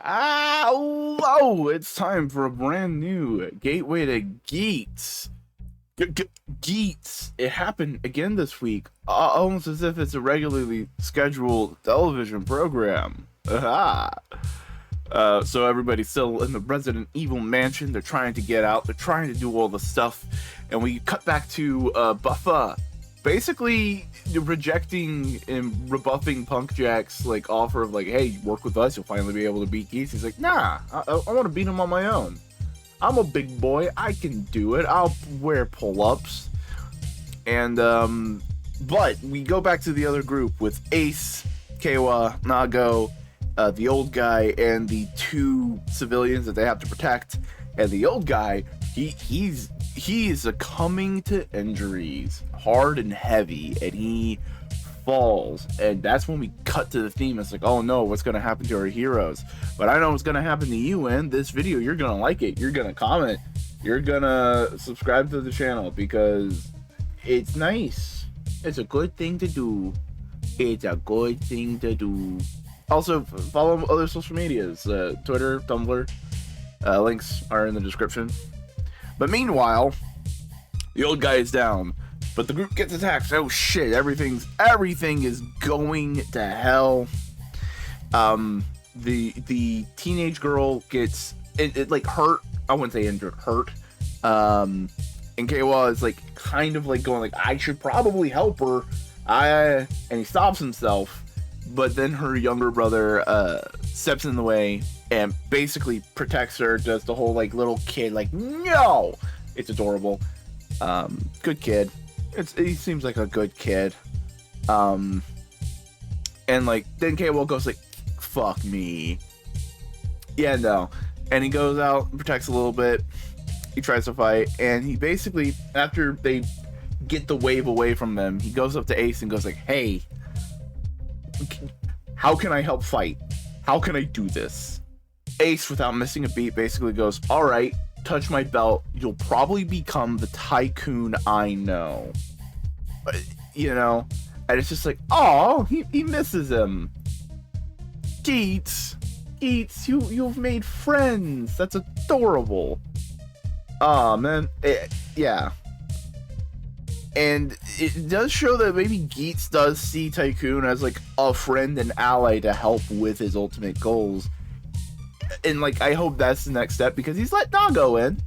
Hello! It's time for a brand new Gateway to Geats. Geats. It happened again this week, almost as if it's a regularly scheduled television program. Aha! So everybody's still in the Resident Evil mansion. They're trying to get out. They're trying to do all the stuff. And we cut back to Buffa basically rejecting and rebuffing Punk Jack's like offer of like, hey, work with us, you'll finally be able to beat Geats. He's like, nah, I want to beat him on my own. I'm a big boy, I can do it. I'll wear pull-ups. And but we go back to the other group with Ace, Kawa, Nago, the old guy, and the two civilians that they have to protect. And the old guy, he is succumbing to injuries hard and heavy, and he falls. And that's when we cut to the theme. It's like, oh no, what's gonna happen to our heroes? But I know what's gonna happen to you in this video. You're gonna like it, you're gonna comment, you're gonna subscribe to the channel, because it's nice. It's a good thing to do. It's a good thing to do. Also, follow other social medias, Twitter, Tumblr. Links are in the description. But meanwhile, the old guy is down, but the group gets attacked. Oh shit, everything is going to hell. The teenage girl gets it like hurt. I wouldn't say injured, hurt. And Kawa is like kind of like going like, I should probably help her. And he stops himself, but then her younger brother steps in the way and basically protects her. Does the whole like little kid like, no. It's adorable. Good kid. He seems like a good kid. And like then Kawa goes like, fuck me. Yeah, no. And he goes out and protects a little bit. He tries to fight, and he basically, after they get the wave away from them, he goes up to Ace and goes like, hey, how can I help fight? How can I do this? Ace, without missing a beat, basically goes, all right, touch my belt, you'll probably become the tycoon I know. You know? And it's just like, oh, he misses him. Geats, you've made friends. That's adorable. Oh man, yeah. And it does show that maybe Geats does see Tycoon as like a friend and ally to help with his ultimate goals. And like, I hope that's the next step, because he's let Nago in.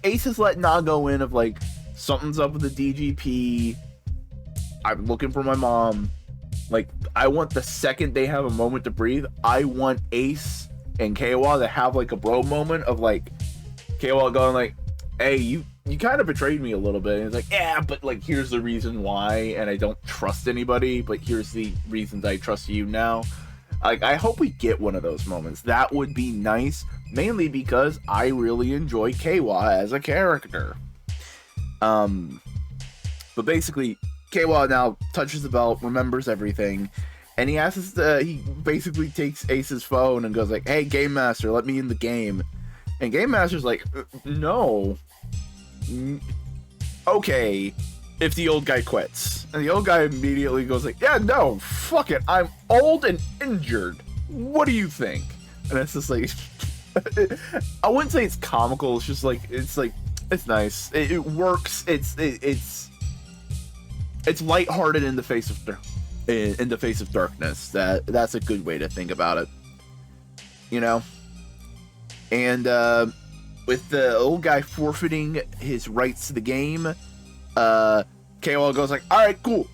Ace has let Nago in of like, something's up with the DGP. I'm looking for my mom. Like, I want the second they have a moment to breathe, I want Ace and Kawa to have like a bro moment of like, Kawa going like, hey, you kind of betrayed me a little bit. And it's like, yeah, but like, here's the reason why, and I don't trust anybody, but here's the reasons I trust you now. Like, I hope we get one of those moments. That would be nice, mainly because I really enjoy Kawa as a character. But basically, Kawa now touches the belt, remembers everything, and he asks, he basically takes Ace's phone and goes like, hey, Game Master, let me in the game. And Game Master's like, no. Okay, if the old guy quits. And the old guy immediately goes like, yeah, no, fuck it, I'm old and injured. What do you think? And it's just like, I wouldn't say it's comical, it's just like, it's nice. It works. It's lighthearted in the face of darkness. That's a good way to think about it. You know? And with the old guy forfeiting his rights to the game, Kawa goes like, all right, cool.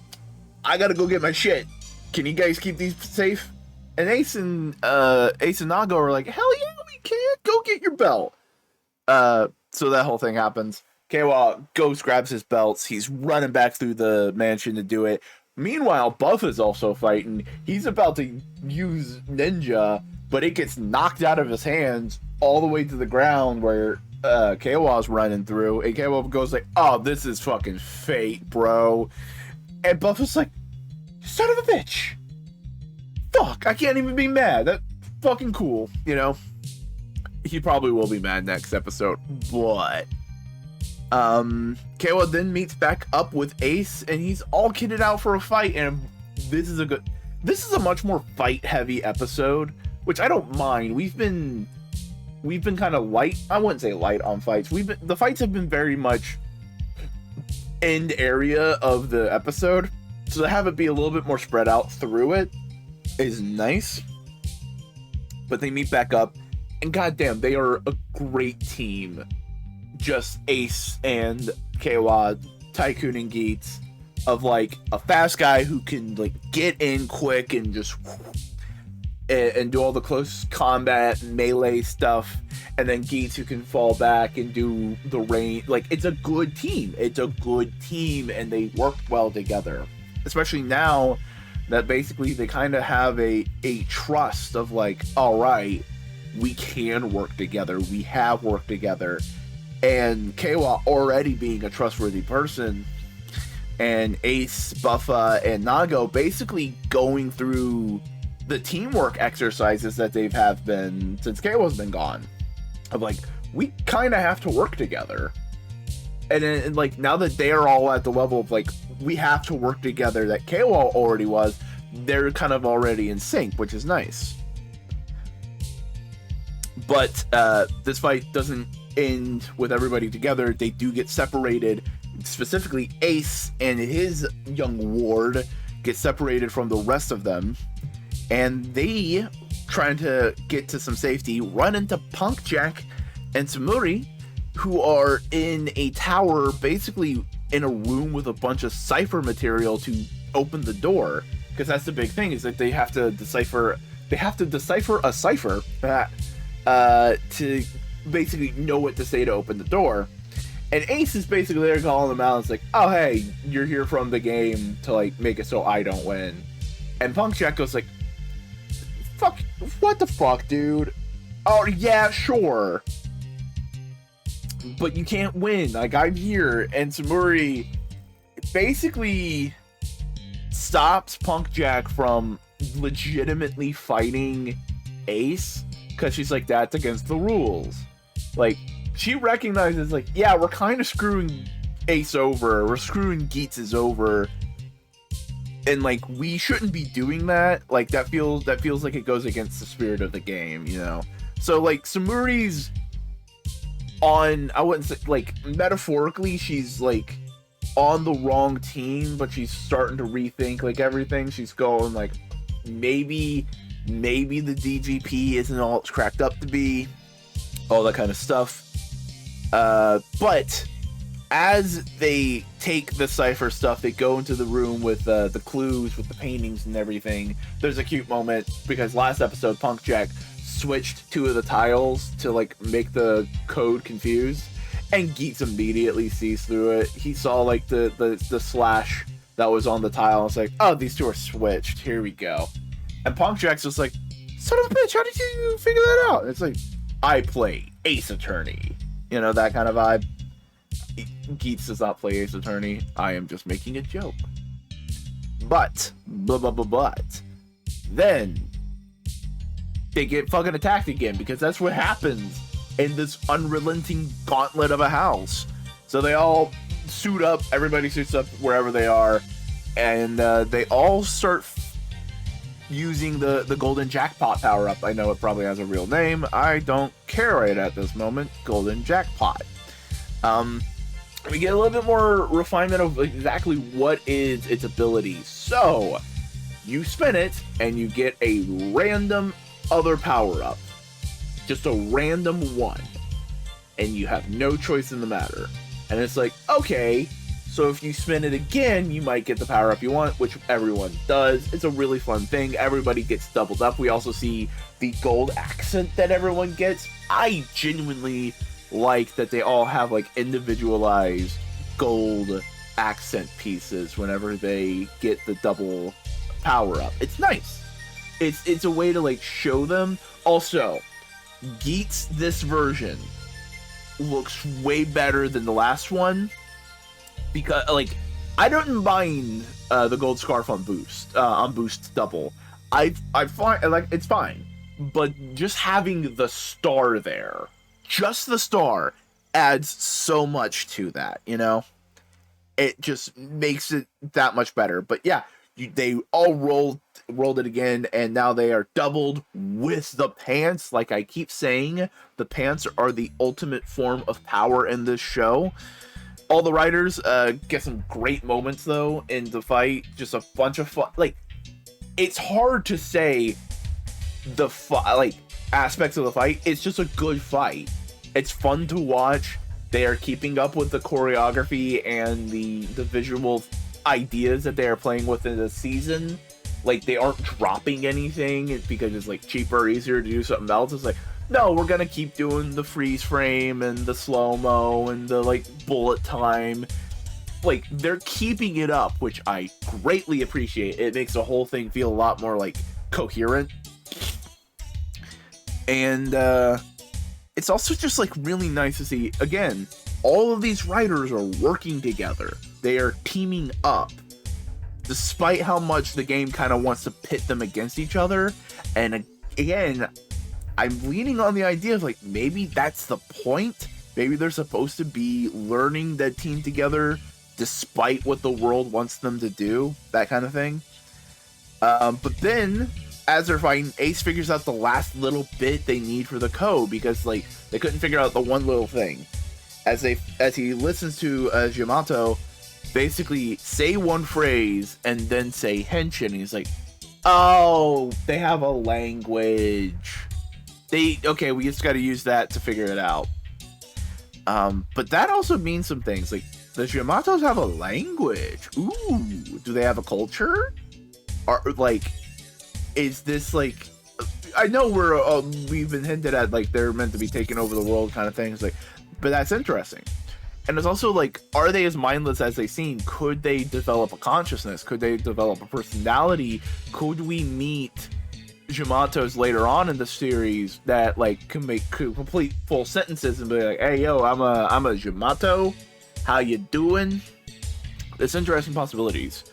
I gotta go get my shit. Can you guys keep these safe? And Ace and Nago are like, hell yeah, we can. Go get your belt. So that whole thing happens. Kawa goes, grabs his belts. He's running back through the mansion to do it. Meanwhile, Buff is also fighting. He's about to use Ninja, but it gets knocked out of his hands all the way to the ground where Kawa's running through. And Kawa goes like, oh, this is fucking fate, bro. And Buff is like, son of a bitch. Fuck, I can't even be mad. That's fucking cool, you know? He probably will be mad next episode, but Kawa then meets back up with Ace, and he's all kitted out for a fight, and this is a much more fight heavy episode. which I don't mind. We've been kind of light. I wouldn't say light on fights. The fights have been very much end area of the episode, so to have it be a little bit more spread out through it is nice. But they meet back up, and goddamn, they are a great team. Just Ace and Keiwa, Tycoon and Geats, of like a fast guy who can like get in quick and just and do all the close combat melee stuff, and then Geats who can fall back and do the range. Like, it's a good team. It's a good team, and they work well together. Especially now that basically they kind of have a trust of like, all right, we can work together. We have worked together. And Keiwa already being a trustworthy person, and Ace, Buffa, and Nago basically going through the teamwork exercises that they've have been since Keiwa's been gone. Of like, we kind of have to work together. And like, now that they are all at the level of like, we have to work together that Keiwa already was, they're kind of already in sync, which is nice. But this fight doesn't end with everybody together. They do get separated. Specifically, Ace and his young ward get separated from the rest of them, and they, trying to get to some safety, run into Punk Jack and Samuri, who are in a tower, basically in a room with a bunch of cipher material to open the door. Because that's the big thing, is that they have to decipher a cipher to basically know what to say to open the door. And Ace is basically there calling them out. It's like, oh, hey, you're here from the game to like make it so I don't win. And Punk Jack goes like, fuck, what the fuck, dude? Oh, yeah, sure. But you can't win. Like, I'm here. And Samuri basically stops Punk Jack from legitimately fighting Ace, because she's like, that's against the rules. Like, she recognizes, like, yeah, we're kind of screwing Ace over. We're screwing Geats over. And, like, we shouldn't be doing that. Like, that feels like it goes against the spirit of the game, you know? So, like, Samuri's on, I wouldn't say, like, metaphorically, she's, like, on the wrong team, but she's starting to rethink, like, everything. She's going, like, maybe the DGP isn't all it's cracked up to be. All that kind of stuff. But as they take the cipher stuff, they go into the room with the clues, with the paintings and everything. There's a cute moment, because last episode, Punk Jack switched 2 of the tiles to, like, make the code confused, and Geats immediately sees through it. He saw, like, the slash that was on the tile, and it's like, oh, these 2 are switched. Here we go. And Punk Jack's just like, son of a bitch, how did you figure that out? And it's like, I play Ace Attorney. You know, that kind of vibe. Geats does not play Ace Attorney. I am just making a joke. But then they get fucking attacked again, because that's what happens in this unrelenting gauntlet of a house. So they all suit up, everybody suits up wherever they are, and they all start using the golden jackpot power up. I know it probably has a real name. I don't care right at this moment. Golden jackpot. We get a little bit more refinement of exactly what is its ability. So you spin it and you get a random other power up. Just a random one. And you have no choice in the matter. And it's like, okay, so if you spin it again, you might get the power up you want, which everyone does. It's a really fun thing. Everybody gets doubled up. We also see the gold accent that everyone gets. I genuinely like that they all have like individualized gold accent pieces whenever they get the double power up. It's nice. It's a way to like show them. Also, Geats this version looks way better than the last one, because like I don't mind the gold scarf on boost double. I find like it's fine, but just having the star there, just the star, adds so much to that, you know? It just makes it that much better. But yeah, they all rolled it again, and now they are doubled with the pants. Like I keep saying, the pants are the ultimate form of power in this show. All the writers get some great moments though in the fight. Just a bunch of fun. Like, it's hard to say the like aspects of the fight. It's just a good fight. It's fun to watch. They are keeping up with the choreography and the visual ideas that they are playing with in the season. Like, they aren't dropping anything because it's like cheaper or easier to do something else. It's like, no, we're gonna keep doing the freeze frame and the slow-mo and the like bullet time. Like, they're keeping it up, which I greatly appreciate. It makes the whole thing feel a lot more like coherent. And it's also just like really nice to see, again, all of these writers are working together. They are teaming up, despite how much the game kind of wants to pit them against each other. And again, I'm leaning on the idea of like, maybe that's the point. Maybe they're supposed to be learning that team together despite what the world wants them to do, that kind of thing. But then, as they're fighting, Ace figures out the last little bit they need for the code, because like they couldn't figure out the one little thing. As he listens to Yamato basically say one phrase and then say henshin, and he's like, oh, they have a language. Okay, we just got to use that to figure it out. But that also means some things. Like, does Yamatos have a language? Ooh, do they have a culture? Or like, is this like? I know we've been hinted at like they're meant to be taking over the world kind of things. Like, but that's interesting. And it's also like, are they as mindless as they seem? Could they develop a consciousness? Could they develop a personality? Could we meet Yamatos later on in the series that like can make complete full sentences and be like, hey yo, I'm a Yamato, how you doing? It's interesting possibilities.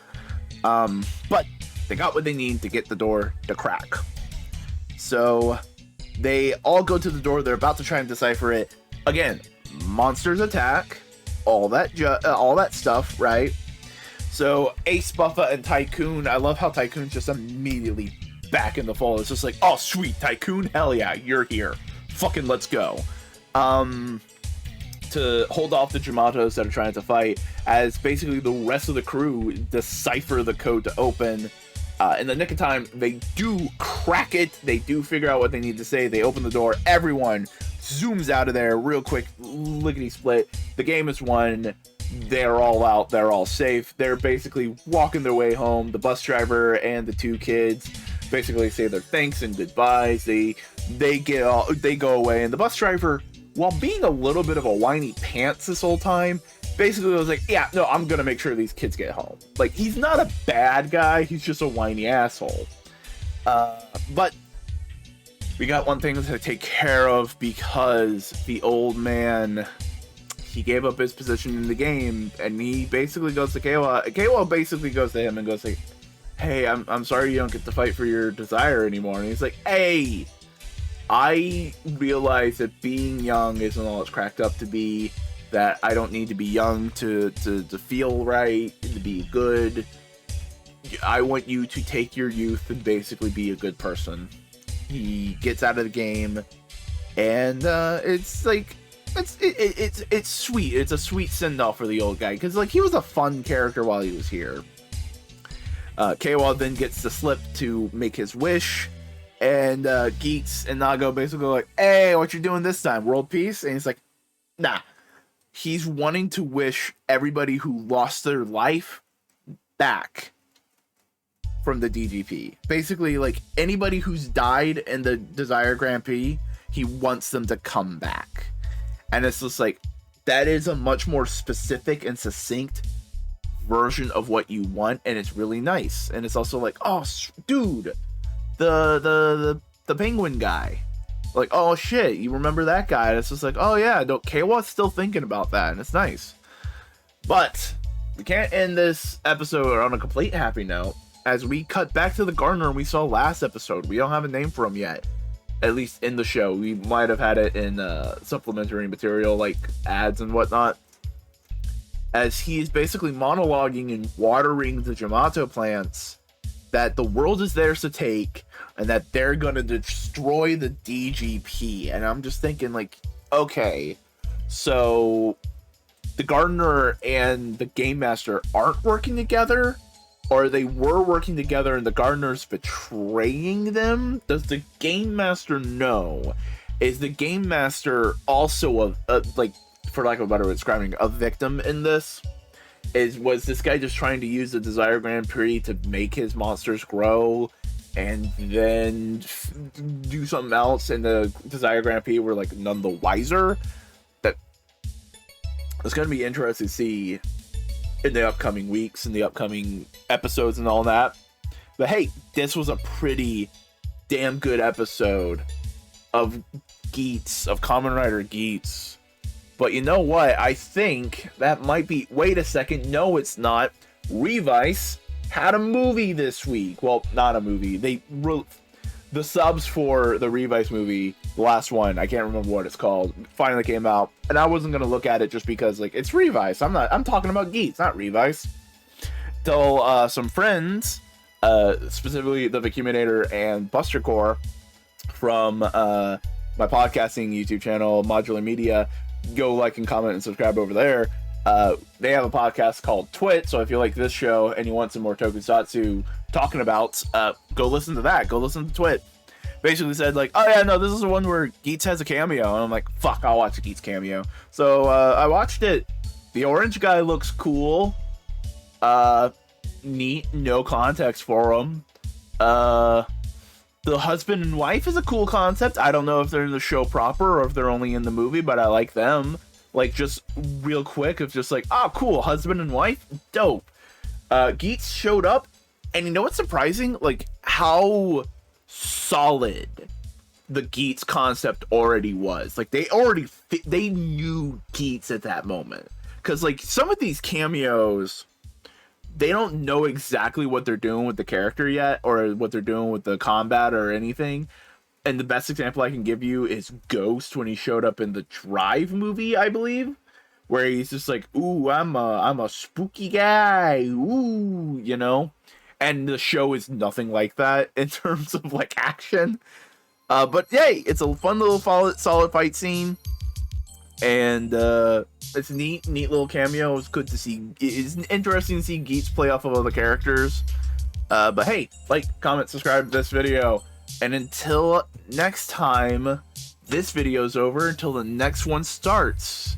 But they got what they need to get the door to crack. So they all go to the door. They're about to try and decipher it. Again, monsters attack, all that stuff, right? So Ace, Buffa, and Tycoon. I love how Tycoon's just immediately back in the fold. It's just like, oh sweet, Tycoon, hell yeah, you're here. Fucking let's go. To hold off the Yamatos that are trying to fight, as basically the rest of the crew decipher the code to open. In the nick of time, they do crack it. They do figure out what they need to say. They open the door. Everyone zooms out of there real quick, lickety split. The game is won. They're all out. They're all safe. They're basically walking their way home. The bus driver and the two kids basically say their thanks and goodbyes. They go away, and the bus driver, while being a little bit of a whiny pants this whole time, basically was like, yeah, no, I'm gonna make sure these kids get home. Like, he's not a bad guy, he's just a whiny asshole. But we got one thing to take care of, because the old man, he gave up his position in the game, and he basically goes to Keiwa. Keiwa basically goes to him and goes like, hey, I'm sorry you don't get to fight for your desire anymore. And he's like, hey, I realize that being young isn't all it's cracked up to be, that I don't need to be young to feel right, to be good. I want you to take your youth and basically be a good person. He gets out of the game, and it's like, it's sweet. It's a sweet send-off for the old guy, because like, he was a fun character while he was here. Keiwa then gets the slip to make his wish, and Geats and Nago basically like, hey, what you doing this time? World peace? And he's like, nah. He's wanting to wish everybody who lost their life back from the DGP. Basically, like, anybody who's died in the Desire Grand Prix, he wants them to come back. And it's just like, that is a much more specific and succinct version of what you want, and it's really nice. And it's also like, oh, dude, the penguin guy. Like, oh shit, you remember that guy? And it's just like, oh yeah, no, Keiwa's still thinking about that, and it's nice. But we can't end this episode on a complete happy note, as we cut back to the gardener we saw last episode. We don't have a name for him yet, at least in the show. We might have had it in supplementary material, like ads and whatnot. as he is basically monologuing and watering the Jamato plants that the world is theirs to take and that they're gonna destroy the DGP. And I'm just thinking, like, okay, so the gardener and the game master aren't working together, or they were working together and the gardener's betraying them? Does the game master know? Is the game master also a like, for lack of a better way of describing, a victim in this? Was this guy just trying to use the Desire Grand Prix to make his monsters grow and then do something else, and the Desire Grand Prix were like none the wiser? That it's going to be interesting to see in the upcoming weeks and the upcoming episodes and all that. But hey, this was a pretty damn good episode of Geats, of Kamen Rider Geats. But you know what? I think that might be... Wait a second. No, it's not. Revice had a movie this week. Well, not a movie. They wrote the subs for the Revice movie, the last one. I can't remember what it's called. Finally came out, and I wasn't gonna look at it just because, like, it's Revice. I'm talking about Geats, not Revice. Till some friends, specifically the Vacuuminator and Buster Core from my podcasting YouTube channel, Modular Media. Go like and comment and subscribe over there. They have a podcast called Twit, so if you like this show and you want some more tokusatsu talking about, go listen to that. Go listen to Twit. Basically said, like, oh yeah, no, this is the one where Geats has a cameo. And I'm like, fuck, I'll watch a Geats cameo. So I watched it. The orange guy looks cool. Neat, no context for him. The husband and wife is a cool concept. I don't know if they're in the show proper or if they're only in the movie, but I like them. Like, just real quick, it's just like, oh, cool, husband and wife, dope. Geats showed up, and you know what's surprising? Like, how solid the Geats concept already was. Like, they knew Geats at that moment. Because, like, some of these cameos, they don't know exactly what they're doing with the character yet, or what they're doing with the combat or anything. And the best example I can give you is Ghost, when he showed up in the Drive movie, I believe, where he's just like, ooh, I'm a spooky guy, ooh, you know? And the show is nothing like that in terms of, like, action. But hey, it's a fun little solid fight scene. And it's neat little cameo. It's good to see. It's interesting to see Geats play off of other characters. But hey, like, comment, subscribe to this video. And until next time, this video's over. Until the next one starts.